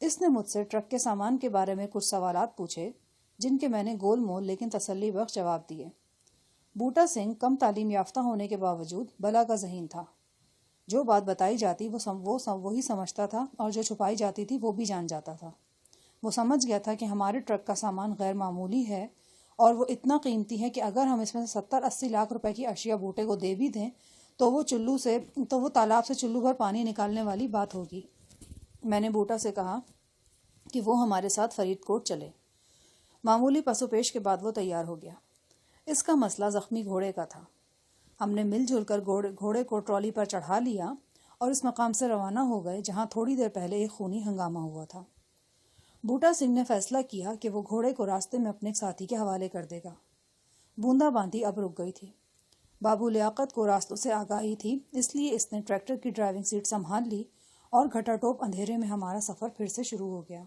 اس نے مجھ سے ٹرک کے سامان کے بارے میں کچھ سوالات پوچھے جن کے میں نے گول مول لیکن تسلی بخش جواب دیے۔ بوٹا سنگھ کم تعلیم یافتہ ہونے کے باوجود بلا کا ذہین تھا۔ جو بات بتائی جاتی وہی سمجھتا تھا اور جو چھپائی جاتی تھی وہ بھی جان جاتا تھا۔ وہ سمجھ گیا تھا کہ ہمارے ٹرک کا سامان غیر معمولی ہے اور وہ اتنا قیمتی ہے کہ اگر ہم اس میں سے 70-80 لاکھ روپے کی اشیاء بوٹے کو دے بھی دیں تو وہ تالاب سے چلو بھر پانی نکالنے والی بات ہوگی۔ میں نے بوٹا سے کہا کہ وہ ہمارے ساتھ فرید کوٹ چلے۔ معمولی پسو پیش کے بعد وہ تیار ہو گیا۔ اس کا مسئلہ زخمی گھوڑے کا تھا۔ ہم نے مل جل کر گھوڑے کو ٹرالی پر چڑھا لیا اور اس مقام سے روانہ ہو گئے جہاں تھوڑی دیر پہلے ایک خونی ہنگامہ ہوا تھا۔ بوٹا سنگھ نے فیصلہ کیا کہ وہ گھوڑے کو راستے میں اپنے ساتھی کے حوالے کر دے گا۔ بوندا باندی اب رک گئی تھی۔ بابو لیاقت کو راستوں سے آگاہی تھی، اس لیے اس نے ٹریکٹر کی ڈرائیونگ سیٹ سنبھال لی اور گھٹا ٹوپ اندھیرے میں ہمارا سفر پھر سے شروع ہو گیا۔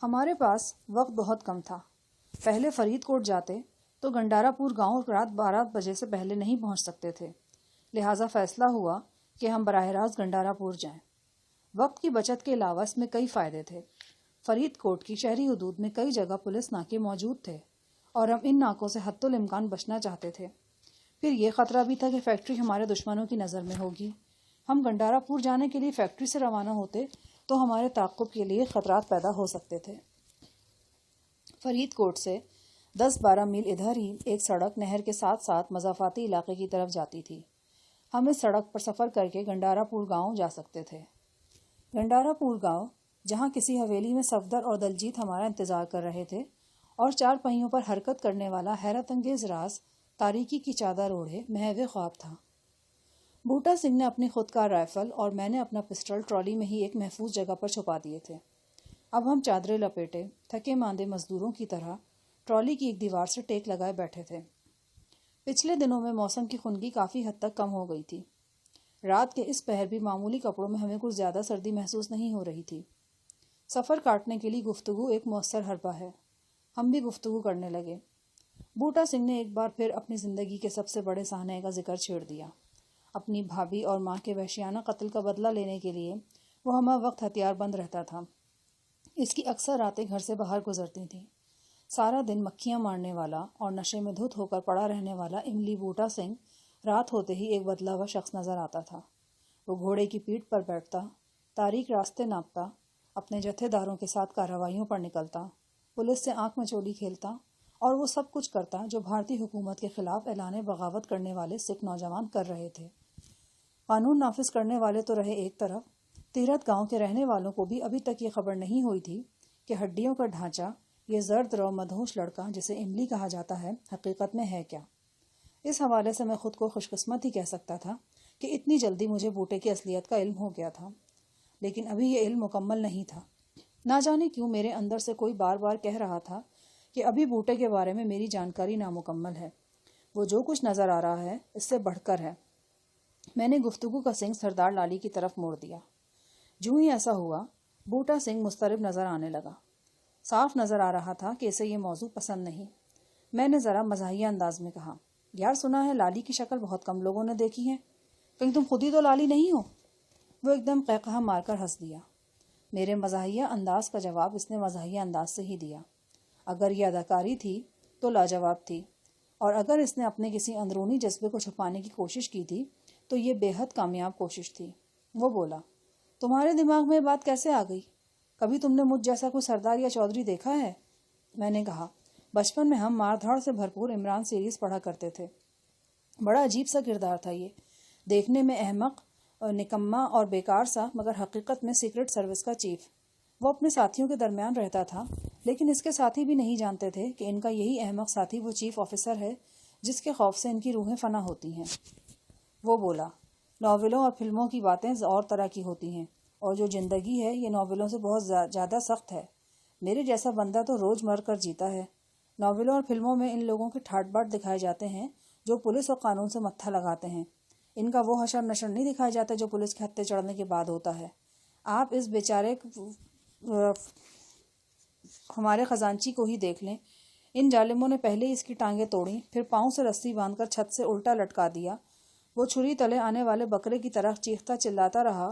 ہمارے پاس وقت بہت کم تھا۔ پہلے فرید کوٹ جاتے تو گنڈارا پور گاؤں رات 12 بجے سے پہلے نہیں پہنچ سکتے تھے، لہٰذا فیصلہ ہوا کہ ہم براہ راست گنڈارا پور جائیں۔ وقت کی بچت کے علاوہ اس میں کئی فائدے تھے۔ فرید کوٹ کی شہری حدود میں کئی جگہ پولیس ناکے موجود تھے اور ہم ان ناکوں سے حتی الامکان بچنا چاہتے تھے۔ پھر یہ خطرہ بھی تھا کہ فیکٹری ہمارے دشمنوں کی نظر میں ہوگی۔ ہم گنڈارا پور جانے کے لیے فیکٹری سے روانہ ہوتے تو ہمارے تعاقب کے لیے خطرات پیدا ہو سکتے تھے۔ فرید کوٹ سے 10-12 میل ادھر ہی ایک سڑک نہر کے ساتھ ساتھ مضافاتی علاقے کی طرف جاتی تھی۔ ہم اس سڑک پر سفر کر کے گنڈارا پور گاؤں جا سکتے تھے۔ گنڈارا پور گاؤں جہاں کسی حویلی میں صفدر اور دلجیت ہمارا انتظار کر رہے تھے اور 4 پہیوں پر حرکت کرنے والا حیرت انگیز راز تاریکی کی چادر اوڑھے محو خواب تھا۔ بوٹا سنگھ نے اپنی خودکار رائفل اور میں نے اپنا پسٹل ٹرالی میں ہی ایک محفوظ جگہ پر چھپا دیے تھے۔ اب ہم چادریں لپیٹے تھکے ماندے مزدوروں کی طرح ٹرالی کی ایک دیوار سے ٹیک لگائے بیٹھے تھے۔ پچھلے دنوں میں موسم کی خنکی کافی حد تک کم ہو گئی تھی۔ رات کے اس پہر بھی معمولی کپڑوں میں ہمیں کچھ زیادہ سردی محسوس نہیں ہو رہی تھی۔ سفر کاٹنے کے لیے گفتگو ایک مؤثر حربہ ہے۔ ہم بھی گفتگو کرنے لگے۔ بوٹا سنگھ نے ایک بار پھر اپنی زندگی کے سب سے بڑے سانحے کا ذکر چھیڑ دیا۔ اپنی بھابھی اور ماں کے وحشیانہ قتل کا بدلہ لینے کے لیے وہ ہمہ وقت ہتھیار بند رہتا تھا۔ اس کی اکثر راتیں گھر سے باہر گزرتی تھیں۔ سارا دن مکھیاں مارنے والا اور نشے میں دھت ہو کر پڑا رہنے والا املی بوٹا سنگھ رات ہوتے ہی ایک بدلا ہوا شخص نظر آتا تھا۔ وہ گھوڑے کی پیٹھ پر بیٹھتا، تاریک راستے ناپتا، اپنے جتھے داروں کے ساتھ کارروائیوں پر نکلتا، پولیس سے آنکھ میں چولی کھیلتا اور وہ سب کچھ کرتا جو بھارتی حکومت کے خلاف اعلان بغاوت کرنے والے سکھ نوجوان کر رہے تھے۔ قانون نافذ کرنے والے تو رہے ایک طرف، تیرتھ گاؤں کے رہنے والوں کو بھی ابھی تک یہ خبر نہیں ہوئی تھی کہ ہڈیوں کا ڈھانچہ یہ زرد رو مدہوش لڑکا جسے املی کہا جاتا ہے حقیقت میں ہے کیا۔ اس حوالے سے میں خود کو خوش قسمت ہی کہہ سکتا تھا کہ اتنی جلدی مجھے بوٹے کی اصلیت کا علم ہو گیا تھا، لیکن ابھی یہ علم مکمل نہیں تھا۔ نہ جانے کیوں میرے اندر سے کوئی بار بار کہہ رہا تھا کہ ابھی بوٹے کے بارے میں میری جانکاری نامکمل ہے، وہ جو کچھ نظر آ رہا ہے اس سے بڑھ کر ہے۔ میں نے گفتگو کا سنگ سردار لالی کی طرف موڑ دیا۔ جو ہی ایسا ہوا، بوٹا سنگھ مضطرب نظر آنے لگا۔ صاف نظر آ رہا تھا کہ اسے یہ موضوع پسند نہیں۔ میں نے ذرا مزاحیہ انداز میں کہا، یار سنا ہے لالی کی شکل بہت کم لوگوں نے دیکھی ہے، کہیں تم خود ہی تو لالی نہیں ہو؟ وہ ایک دم قہقہہ مار کر ہنس دیا۔ میرے مزاحیہ انداز کا جواب اس نے مزاحیہ انداز سے ہی دیا۔ اگر یہ اداکاری تھی تو لاجواب تھی، اور اگر اس نے اپنے کسی اندرونی جذبے کو چھپانے کی کوشش کی تھی تو یہ بے حد کامیاب کوشش تھی۔ وہ بولا، تمہارے دماغ میں یہ بات کیسے آ گئی؟ کبھی تم نے مجھ جیسا کوئی سردار یا چودھری دیکھا ہے؟ میں نے کہا، بچپن میں ہم مار دھاڑ سے بھرپور عمران سیریز پڑھا کرتے تھے۔ بڑا عجیب سا کردار تھا یہ، دیکھنے میں احمق اور نکما اور بیکار سا، مگر حقیقت میں سیکرٹ سروس کا چیف۔ وہ اپنے ساتھیوں کے درمیان رہتا تھا، لیکن اس کے ساتھی بھی نہیں جانتے تھے کہ ان کا یہی احمق ساتھی وہ چیف آفیسر ہے جس کے خوف سے ان کی روحیں فنا ہوتی ہیں۔ وہ بولا، ناولوں اور فلموں کی باتیں اور طرح کی ہوتی ہیں، اور جو زندگی ہے یہ ناولوں سے بہت زیادہ سخت ہے۔ میرے جیسا بندہ تو روز مر کر جیتا ہے۔ ناولوں اور فلموں میں ان لوگوں کے ٹھاٹ باٹ دکھائے جاتے ہیں جو پولیس اور قانون سے متھا لگاتے ہیں، ان کا وہ حشر نشر نہیں دکھایا جاتا جو پولیس کے ہتھے چڑھنے کے بعد ہوتا ہے۔ آپ اس بیچارے ہمارے خزانچی کو ہی دیکھ لیں، ان ظالموں نے پہلے اس کی ٹانگیں توڑیں، پھر پاؤں سے رسی باندھ کر چھت سے الٹا لٹکا دیا۔ وہ چھری تلے آنے والے بکرے کی طرح چیختا چلاتا رہا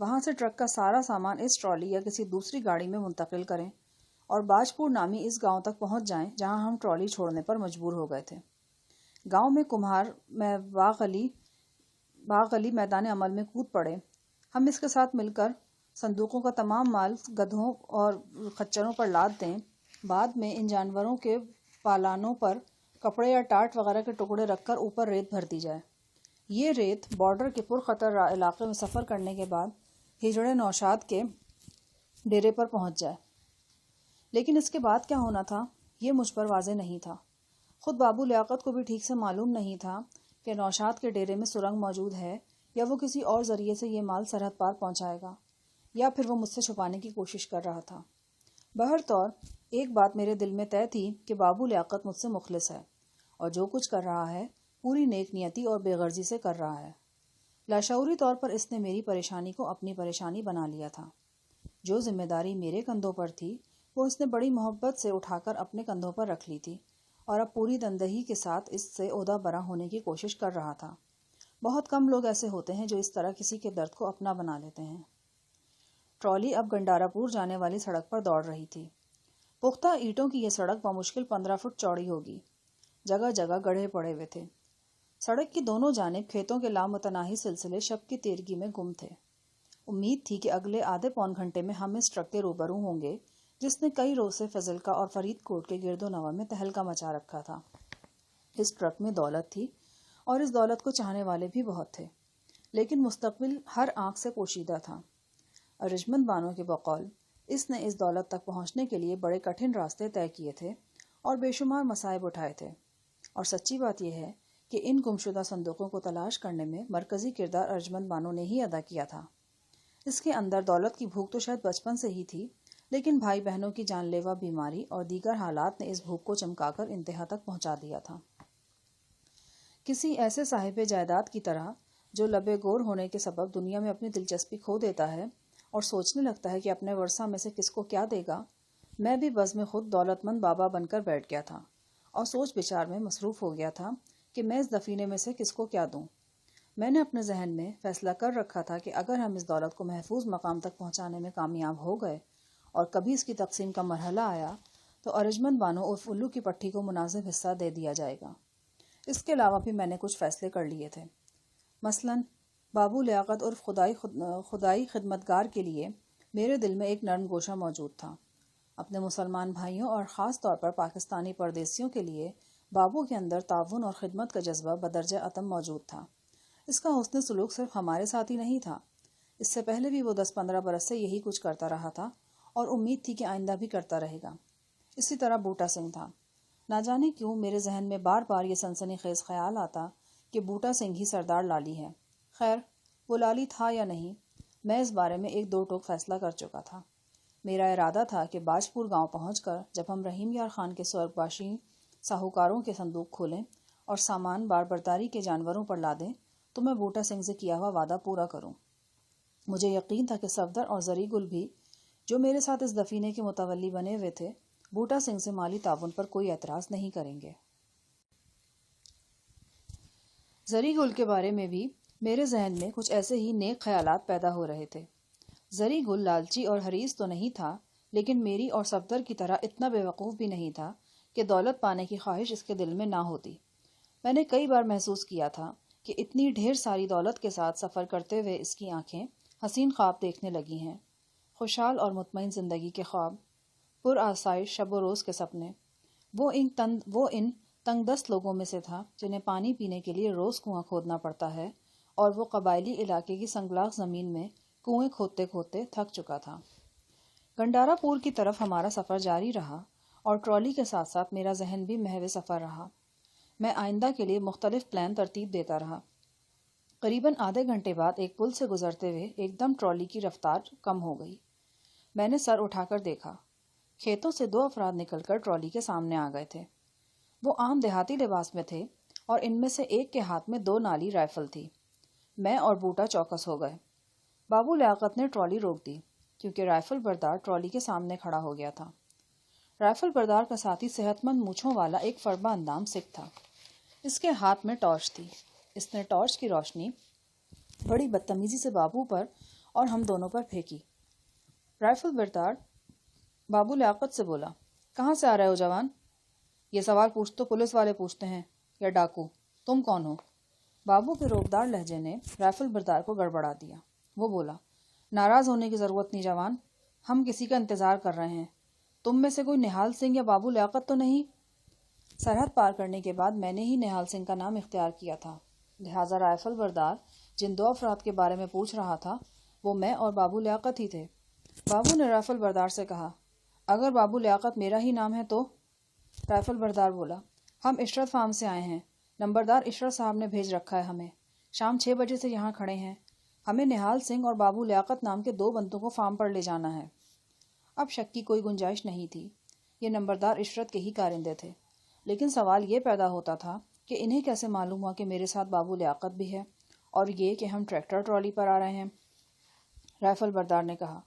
وہاں سے ٹرک کا سارا سامان اس ٹرالی یا کسی دوسری گاڑی میں منتقل کریں اور باجپور نامی اس گاؤں تک پہنچ جائیں جہاں ہم ٹرالی چھوڑنے پر مجبور ہو گئے تھے۔ گاؤں میں کمہار میں باغ علی میدان عمل میں کود پڑے۔ ہم اس کے ساتھ مل کر صندوقوں کا تمام مال گدھوں اور خچروں پر لاد دیں، بعد میں ان جانوروں کے پالانوں پر کپڑے یا ٹاٹ وغیرہ کے ٹکڑے رکھ کر اوپر ریت بھر دی جائے۔ یہ ریت بارڈر کے پرخطر علاقے میں سفر کرنے کے بعد ہجڑے نوشاد کے ڈیرے پر پہنچ جائے۔ لیکن اس کے بعد کیا ہونا تھا یہ مجھ پر واضح نہیں تھا۔ خود بابو لیاقت کو بھی ٹھیک سے معلوم نہیں تھا کہ نوشاد کے ڈیرے میں سرنگ موجود ہے یا وہ کسی اور ذریعے سے یہ مال سرحد پار پہنچائے گا، یا پھر وہ مجھ سے چھپانے کی کوشش کر رہا تھا۔ بہرطور ایک بات میرے دل میں طے تھی کہ بابو لیاقت مجھ سے مخلص ہے اور جو کچھ کر رہا ہے پوری نیک نیتی اور بے غرضی سے کر رہا ہے۔ لاشعوری طور پر اس نے میری پریشانی کو اپنی پریشانی بنا لیا تھا۔ جو ذمہ داری میرے کندھوں پر تھی وہ اس نے بڑی محبت سے اٹھا کر اپنے کندھوں پر رکھ لی تھی اور اب پوری تندہی کے ساتھ اس سے عہدہ برا ہونے کی کوشش کر رہا تھا۔ بہت کم لوگ ایسے ہوتے ہیں جو اس طرح کسی کے درد کو اپنا بنا لیتے ہیں۔ ٹرالی اب گنڈارا پور جانے والی سڑک پر دوڑ رہی تھی۔ پختہ اینٹوں کی یہ سڑک بمشکل 15 فٹ چوڑی ہوگی۔ جگہ جگہ گڑھے پڑے ہوئے تھے۔ سڑک کی دونوں جانب کھیتوں کے لامتناہی سلسلے شب کی تیرگی میں گم تھے۔ امید تھی کہ اگلے آدھے پون گھنٹے میں ہم اس ٹرک کے روبرو ہوں گے جس نے کئی روز سے فضلکا اور فرید کوٹ کے گرد و نواح میں تہلکہ مچا رکھا تھا۔ اس ٹرک میں دولت تھی اور اس دولت کو چاہنے والے بھی بہت تھے، لیکن مستقبل ہر آنکھ سے پوشیدہ تھا۔ ارجمند بانو کے بقول اس نے اس دولت تک پہنچنے کے لیے بڑے کٹھن راستے طے کیے تھے اور بے شمار مصائب اٹھائے تھے، اور سچی بات یہ ہے کہ ان گمشدہ صندوقوں کو تلاش کرنے میں مرکزی کردار ارجمند بانو نے ہی ادا کیا تھا۔ اس کے اندر دولت کی بھوک تو شاید بچپن سے ہی تھی، لیکن بھائی بہنوں کی جان لیوا بیماری اور دیگر حالات نے اس بھوک کو چمکا کر انتہا تک پہنچا دیا تھا۔ کسی ایسے صاحب جائیداد کی طرح جو لبے گور ہونے کے سبب دنیا میں اپنی دلچسپی کھو دیتا ہے اور سوچنے لگتا ہے کہ اپنے ورثہ میں سے کس کو کیا دے گا، میں بھی بزم خود دولت مند بابا بن کر بیٹھ گیا تھا اور سوچ بچار میں مصروف ہو گیا تھا کہ میں اس دفینے میں سے کس کو کیا دوں۔ میں نے اپنے ذہن میں فیصلہ کر رکھا تھا کہ اگر ہم اس دولت کو محفوظ مقام تک پہنچانے میں کامیاب ہو گئے اور کبھی اس کی تقسیم کا مرحلہ آیا تو ارجمند بانو عرف الو کی پٹھی کو مناسب حصہ دے دیا جائے گا۔ اس کے علاوہ بھی میں نے کچھ فیصلے کر لیے تھے۔ مثلاً بابو لیاقت عرف خدائی خدمتگار کے لیے میرے دل میں ایک نرم گوشہ موجود تھا۔ اپنے مسلمان بھائیوں اور خاص طور پر پاکستانی پردیسیوں کے لیے بابو کے اندر تعاون اور خدمت کا جذبہ بدرجہ عتم موجود تھا۔ اس کا حسن سلوک صرف ہمارے ساتھ ہی نہیں تھا، اس سے پہلے بھی وہ 10-15 برس سے یہی کچھ کرتا رہا تھا اور امید تھی کہ آئندہ بھی کرتا رہے گا۔ اسی طرح بوٹا سنگھ تھا۔ نہ جانے کیوں میرے ذہن میں بار بار یہ سنسنی خیز خیال آتا کہ بوٹا سنگھ ہی سردار لالی ہے۔ خیر وہ لالی تھا یا نہیں، میں اس بارے میں ایک دو ٹوک فیصلہ کر چکا تھا۔ میرا ارادہ تھا کہ باجپور گاؤں پہنچ کر جب ہم رحیم یار خان کے سورگباشی ساہوکاروں کے صندوق کھولیں اور سامان باربرداری کے جانوروں پر لادیں تو میں بوٹا سنگھ سے کیا ہوا وعدہ پورا کروں۔ مجھے یقین تھا کہ صفدر اور زری گل بھی جو میرے ساتھ اس دفینے کے متولی بنے ہوئے تھے بوٹا سنگھ سے مالی تعاون پر کوئی اعتراض نہیں کریں گے۔ زری گل کے بارے میں بھی میرے ذہن میں کچھ ایسے ہی نیک خیالات پیدا ہو رہے تھے۔ زری گل لالچی اور حریص تو نہیں تھا، لیکن میری اور صفدر کی طرح اتنا بے وقوف بھی نہیں تھا کہ دولت پانے کی خواہش اس کے دل میں نہ ہوتی۔ میں نے کئی بار محسوس کیا تھا کہ اتنی ڈھیر ساری دولت کے ساتھ سفر کرتے ہوئے اس کی آنکھیں حسین خواب دیکھنے لگی ہیں، خوشحال اور مطمئن زندگی کے خواب، پر آسائش شب و روز کے سپنے۔ وہ ان تنگ دست لوگوں میں سے تھا جنہیں پانی پینے کے لیے روز کنواں کھودنا پڑتا ہے، اور وہ قبائلی علاقے کی سنگلاخ زمین میں کنویں کھودتے کھودتے تھک چکا تھا۔ گنڈارا پور کی طرف ہمارا سفر جاری رہا اور ٹرالی کے ساتھ ساتھ میرا ذہن بھی محو سفر رہا۔ میں آئندہ کے لیے مختلف پلان ترتیب دیتا رہا۔ قریباً آدھے گھنٹے بعد ایک پل سے گزرتے ہوئے ایک دم ٹرالی کی رفتار کم ہو گئی۔ میں نے سر اٹھا کر دیکھا۔ کھیتوں سے 2 افراد نکل کر ٹرالی کے سامنے آ گئے تھے۔ وہ عام دیہاتی لباس میں تھے اور ان میں سے ایک کے ہاتھ میں 2 نالی رائفل تھی۔ میں اور بوٹا چوکس ہو گئے۔ بابو لیاقت نے ٹرالی روک دی کیونکہ رائفل بردار ٹرالی کے سامنے کھڑا ہو گیا تھا۔ رائفل بردار کا ساتھی صحت مند مونچھوں والا ایک فربا اندام سکھ تھا۔ اس کے ہاتھ میں ٹارچ تھی۔ اس نے ٹارچ کی روشنی بڑی بدتمیزی سے بابو پر اور ہم دونوں پر پھینکی۔ رائفل بردار بابو لیاقت سے بولا، کہاں سے آ رہے ہو جوان؟ یہ سوال تو پولیس والے پوچھتے ہیں یا ڈاکو، تم کون ہو؟ بابو کے روبدار لہجے نے رائفل بردار کو گڑبڑا دیا۔ وہ بولا، ناراض ہونے کی ضرورت نہیں جوان، ہم کسی کا انتظار کر رہے ہیں، تم میں سے کوئی نہال سنگھ یا بابو لیاقت تو نہیں؟ سرحد پار کرنے کے بعد میں نے ہی نہال سنگھ کا نام اختیار کیا تھا، لہٰذا رائفل بردار جن 2 افراد کے بارے میں پوچھ رہا تھا وہ میں اور بابو لیاقت ہی تھے۔ بابو نے رائفل بردار سے کہا، اگر بابو لیاقت میرا ہی نام ہے تو؟ رائفل بردار بولا، ہم عشرت فارم سے آئے ہیں، نمبردار عشرت صاحب نے بھیج رکھا ہے ہمیں، شام 6 بجے سے یہاں کھڑے ہیں، ہمیں نہال سنگھ اور بابو لیاقت نام کے 2 بندوں کو فارم پر لے جانا ہے۔ اب شک کی کوئی گنجائش نہیں تھی، یہ نمبردار عشرت کے ہی کارندے تھے، لیکن سوال یہ پیدا ہوتا تھا کہ انہیں کیسے معلوم ہوا کہ میرے ساتھ بابو لیاقت بھی ہے، اور یہ کہ ہم ٹریکٹر ٹرالی پر آ رہے ہیں۔ رائفل بردار نے کہا،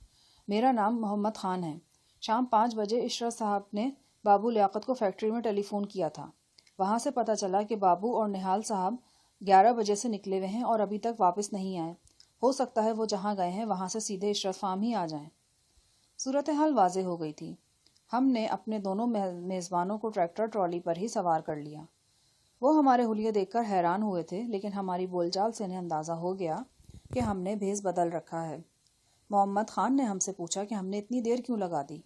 میرا نام محمد خان ہے، شام 5 بجے عشرت صاحب نے بابو لیاقت کو فیکٹری میں ٹیلی فون کیا تھا، وہاں سے پتہ چلا کہ بابو اور نہال صاحب 11 بجے سے نکلے ہوئے ہیں اور ابھی تک واپس نہیں آئے، ہو سکتا ہے وہ جہاں گئے ہیں وہاں سے سیدھے عشرت فارم ہی آ جائیں۔ صورتحال واضح ہو گئی تھی، ہم نے اپنے دونوں میزبانوں کو ٹریکٹر ٹرالی پر ہی سوار کر لیا۔ وہ ہمارے حلیے دیکھ کر حیران ہوئے تھے، لیکن ہماری بول چال سے انہیں اندازہ ہو گیا کہ ہم نے بھیس بدل رکھا ہے۔ محمد خان نے ہم سے پوچھا کہ ہم نے اتنی دیر کیوں لگا دی۔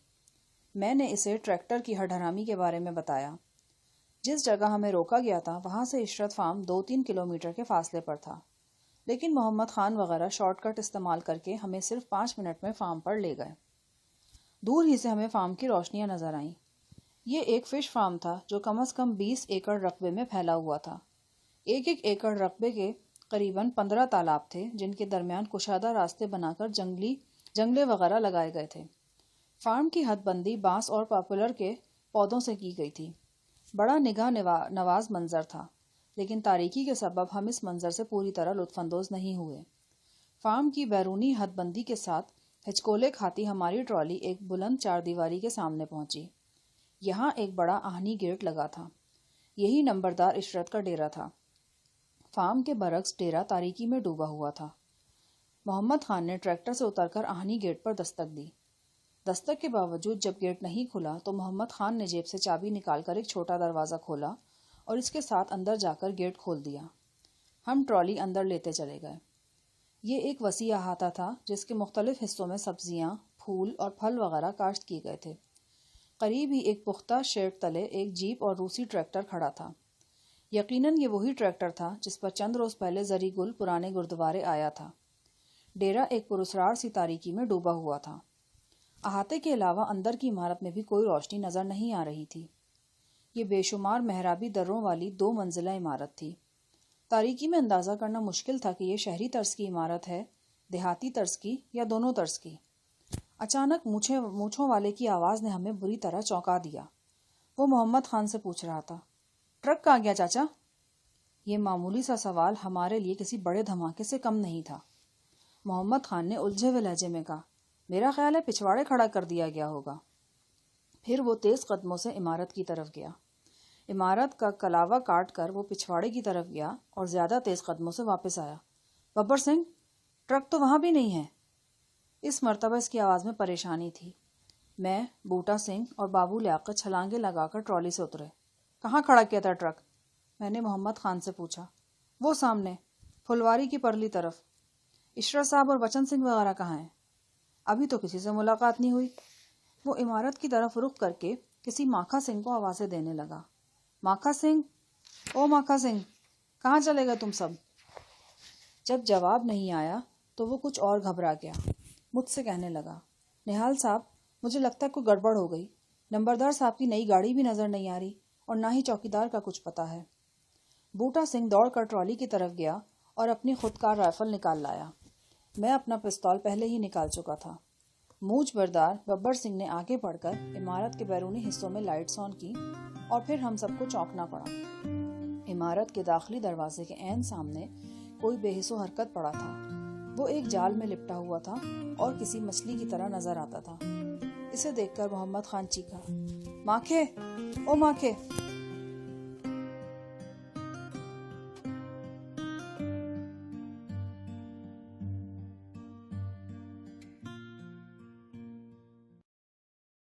میں نے اسے ٹریکٹر کی ہڈہرامی کے بارے میں بتایا۔ جس جگہ ہمیں روکا گیا تھا وہاں سے عشرت فارم 2-3 کلومیٹر کے فاصلے پر تھا، لیکن محمد خان وغیرہ شارٹ کٹ استعمال کر کے ہمیں صرف 5 منٹ میں فارم پر لے گئے۔ دور ہی سے ہمیں فارم کی روشنیاں نظر آئیں۔ یہ ایک فش فارم تھا جو کم از کم 20 ایکڑ رقبے میں پھیلا ہوا تھا۔ ایک ایکڑ رقبے کے قریباً 15 تالاب تھے، جن کے درمیان کشادہ راستے بنا کر جنگلے وغیرہ لگائے گئے تھے۔ فارم کی حد بندی بانس اور پاپولر کے پودوں سے کی گئی تھی۔ بڑا نگاہ نواز منظر تھا، لیکن تاریکی کے سبب ہم اس منظر سے پوری طرح لطف اندوز نہیں ہوئے۔ فارم کی بیرونی حد بندی کے ساتھ ہچکولے کھاتی ہماری ٹرالی ایک بلند 4 دیواری کے سامنے پہنچی۔ یہاں ایک بڑا آہنی گیٹ لگا تھا، یہی نمبردار عشرت کا ڈیرا تھا۔ فارم کے برعکس ڈیرا تاریکی میں ڈوبا ہوا تھا۔ محمد خان نے ٹریکٹر سے اتر کر آہنی گیٹ پر دستک دی۔ دستک کے باوجود جب گیٹ نہیں کھلا تو محمد خان نے جیب سے چابی نکال کر ایک چھوٹا دروازہ کھولا اور اس کے ساتھ اندر جا کر گیٹ کھول دیا۔ ہم ٹرالی اندر لیتے چلے گئے۔ یہ ایک وسیع احاطہ تھا جس کے مختلف حصوں میں سبزیاں، پھول اور پھل وغیرہ کاشت کیے گئے تھے۔ قریب ہی ایک پختہ شیڈ تلے ایک جیپ اور روسی ٹریکٹر کھڑا تھا۔ یقیناً یہ وہی ٹریکٹر تھا جس پر چند روز پہلے زری گل پرانے گردوارے آیا تھا۔ ڈیرا ایک پراسرار سی تاریکی میں ڈوبا ہوا تھا۔ احاطے کے علاوہ اندر کی عمارت میں بھی کوئی روشنی نظر نہیں آ رہی تھی۔ یہ بے شمار محرابی دروں والی 2 منزلہ عمارت تھی۔ تاریکی میں اندازہ کرنا مشکل تھا کہ یہ شہری طرز کی عمارت ہے، دیہاتی طرز کی یا دونوں طرز کی۔ اچانک مونچھوں والے کی آواز نے ہمیں بری طرح چونکا دیا۔ وہ محمد خان سے پوچھ رہا تھا، ٹرک کہاں گیا چاچا؟ یہ معمولی سا سوال ہمارے لیے کسی بڑے دھماکے سے کم نہیں تھا۔ محمد خان نے الجھے ہوئے لہجے میں کہا، میرا خیال ہے پچھواڑے کھڑا کر دیا گیا ہوگا۔ پھر وہ تیز قدموں سے عمارت کی طرف گیا۔ عمارت کا کلاوہ کاٹ کر وہ پچھواڑے کی طرف گیا اور زیادہ تیز قدموں سے واپس آیا۔ ببر سنگھ، ٹرک تو وہاں بھی نہیں ہے۔ اس مرتبہ اس کی آواز میں پریشانی تھی۔ میں، بوٹا سنگھ اور بابو لیاقت چھلانگے لگا کر ٹرالی سے اترے۔ کہاں کھڑا کیا تھا ٹرک؟ میں نے محمد خان سے پوچھا۔ وہ سامنے، پھلواری کی پرلی طرف۔ عشرت صاحب اور بچن سنگھ وغیرہ کہاں ہیں؟ ابھی تو کسی سے ملاقات نہیں ہوئی۔ وہ عمارت کی طرف رخ کر کے کسی ماکھا سنگھ کو آوازیں دینے لگا۔ ماکھا سنگھ، او ماکھا سنگھ، کہاں چلے گئے تم سب؟ جب جواب نہیں آیا تو وہ کچھ اور گھبرا گیا۔ مجھ سے کہنے لگا، نہال صاحب، مجھے لگتا ہے کوئی گڑبڑ ہو گئی۔ نمبردار صاحب کی نئی گاڑی بھی نظر نہیں آ رہی اور نہ ہی چوکیدار کا کچھ پتہ ہے۔ بوٹا سنگھ دوڑ کر ٹرالی کی طرف گیا اور اپنی خودکار رائفل نکال لایا۔ میں اپنا پستول پہلے ہی نکال چکا تھا۔ مونچھ بردار ببر سنگھ نے آگے بڑھ کر عمارت کے بیرونی حصوں میں لائٹس آن کی اور پھر ہم سب کو چونکنا پڑا۔ عمارت کے داخلی دروازے کے عین سامنے کوئی بے حس و حرکت پڑا تھا۔ وہ ایک جال میں لپٹا ہوا تھا اور کسی مچھلی کی طرح نظر آتا تھا۔ اسے دیکھ کر محمد خان چیخا، ماکھے، او ماکھے!